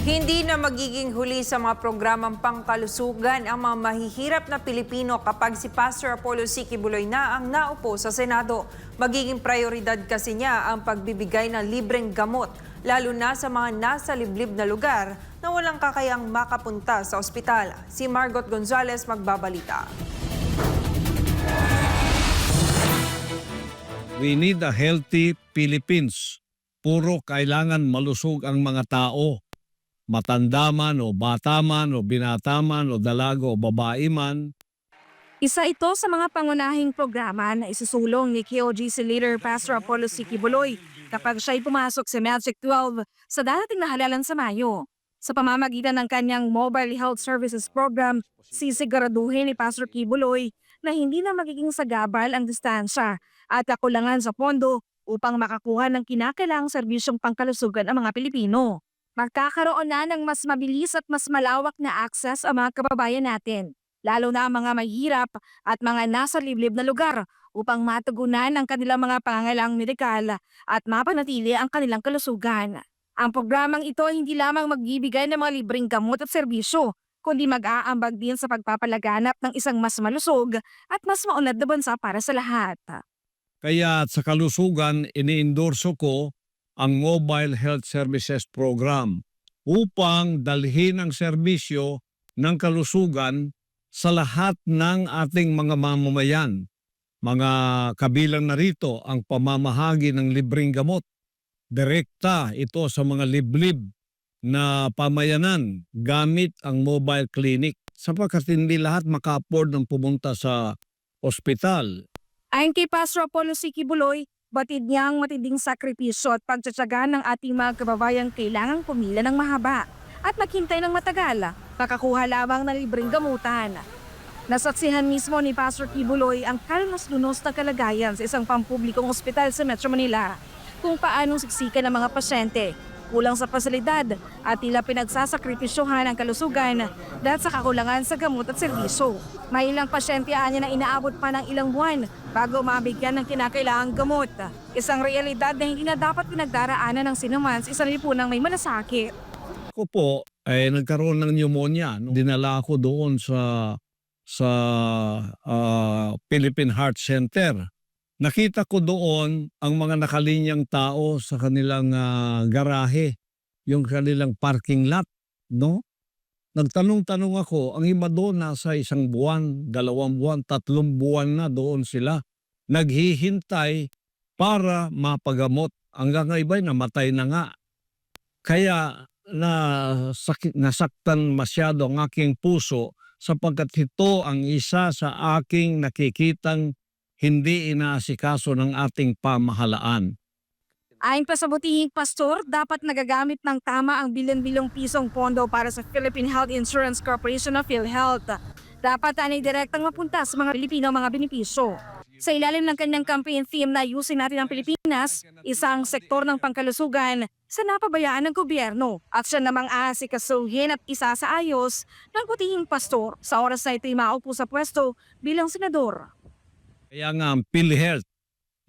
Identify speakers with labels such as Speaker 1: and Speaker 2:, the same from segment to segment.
Speaker 1: Hindi na magiging huli sa mga programang pangkalusugan ang mga mahihirap na Pilipino kapag si Pastor Apollo C. Quiboloy na ang naupo sa Senado. Magiging prioridad kasi niya ang pagbibigay ng libreng gamot, lalo na sa mga nasa liblib na lugar na walang kakayang makapunta sa ospital. Si Margot Gonzalez magbabalita.
Speaker 2: We need a healthy Philippines. Puro kailangan malusog ang mga tao. Matanda man o bata man o binata man o dalaga o babae man.
Speaker 3: Isa ito sa mga pangunahing programa na isusulong ni KOGC leader Pastor Apollo C. Quiboloy kapag siya'y pumasok sa Magic 12 sa darating na halalan sa Mayo. Sa pamamagitan ng kanyang Mobile Health Services Program, sisiguraduhin ni Pastor Quiboloy na hindi na magiging sagabal ang distansya at kakulangan sa pondo upang makakuha ng kinakailangang serbisyong pangkalusugan ang mga Pilipino. Magkakaroon na ng mas mabilis at mas malawak na akses ang mga kababayan natin, lalo na ang mga mahirap at mga nasa liblib na lugar upang matugunan ang kanilang mga pangangailangang medikal at mapanatili ang kanilang kalusugan. Ang programang ito hindi lamang magbibigay ng mga libreng gamot at serbisyo, kundi mag-aambag din sa pagpapalaganap ng isang mas malusog at mas maunlad na bansa para sa lahat.
Speaker 2: Kaya sa kalusugan, iniendorso ko ang Mobile Health Services Program upang dalhin ang serbisyo ng kalusugan sa lahat ng ating mga mamamayan. Mga kabilang na rito ang pamamahagi ng libreng gamot. Direkta ito sa mga liblib na pamayanan gamit ang mobile clinic sapagkat hindi lahat maka-afford ng pumunta sa ospital.
Speaker 3: Ayon kay Pastor Apollo C. Quiboloy, batid niya ang matinding sakripisyo at pagtsatsaga ng ating mga kababayang kailangang pumila ng mahaba at maghintay ng matagal, makakuha lamang ng libreng gamutan. Nasaksihan mismo ni Pastor Quiboloy ang kalunos-lunos na kalagayan sa isang pampublikong ospital sa Metro Manila, kung paanong siksikan ng mga pasyente, kulang sa pasilidad at tila pinagsasakripisyohan ang kalusugan dahil sa kakulangan sa gamot at serbisyo. May ilang pasyente na inaabot pa ng ilang buwan bago mabigyan ng kinakailangang gamot. Isang realidad na hindi na dapat pinagdaraanan ng sinuman sa isang lipunang may malasakit.
Speaker 2: Ako po ay nagkaroon ng pneumonia. Dinala ako doon sa Philippine Heart Center. Nakita ko doon ang mga nakalinyang tao sa kanilang garahe, yung kanilang parking lot, no? Nagtanong-tanong ako, ang iba doon nasa 1 buwan, 2 buwan, 3 buwan na doon sila. Naghihintay para mapagamot. Hanggang iba'y namatay na nga. Kaya nasaktan masyado ang aking puso sapagkat ito ang isa sa aking nakikitang hindi inaasikaso ng ating pamahalaan.
Speaker 3: Ayon pa sa butihing pastor, dapat nagagamit ng tama ang bilyon-bilyong pisong pondo para sa Philippine Health Insurance Corporation of PhilHealth. Dapat anay direktang mapunta sa mga Pilipino mga benepisyo. Sa ilalim ng kanyang campaign theme na ayusin natin ang Pilipinas, isang sektor ng pangkalusugan sa napabayaan ng gobyerno at siya namang aasikasuhin at isa sa ayos ng butihing pastor sa oras na ito'y maupo sa pwesto bilang senador.
Speaker 2: Kaya nga ang PhilHealth,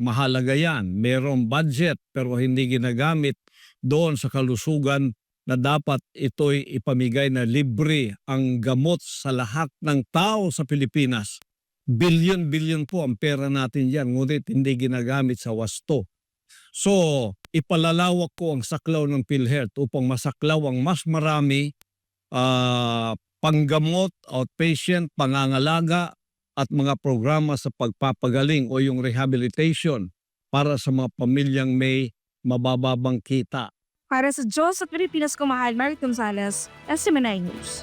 Speaker 2: mahalaga yan. Merong budget pero hindi ginagamit doon sa kalusugan na dapat ito'y ipamigay na libre ang gamot sa lahat ng tao sa Pilipinas. Bilyon-bilyon po ang pera natin yan, ngunit hindi ginagamit sa wasto. So, ipalalawak ko ang saklaw ng PhilHealth upang masaklaw ang mas marami panggamot, outpatient, pangangalaga, at mga programa sa pagpapagaling o yung rehabilitation para sa mga pamilyang may mabababang kita.
Speaker 3: Para sa Diyos at Pilipinas, kumahal, Margot Gonzalez, SMNI News.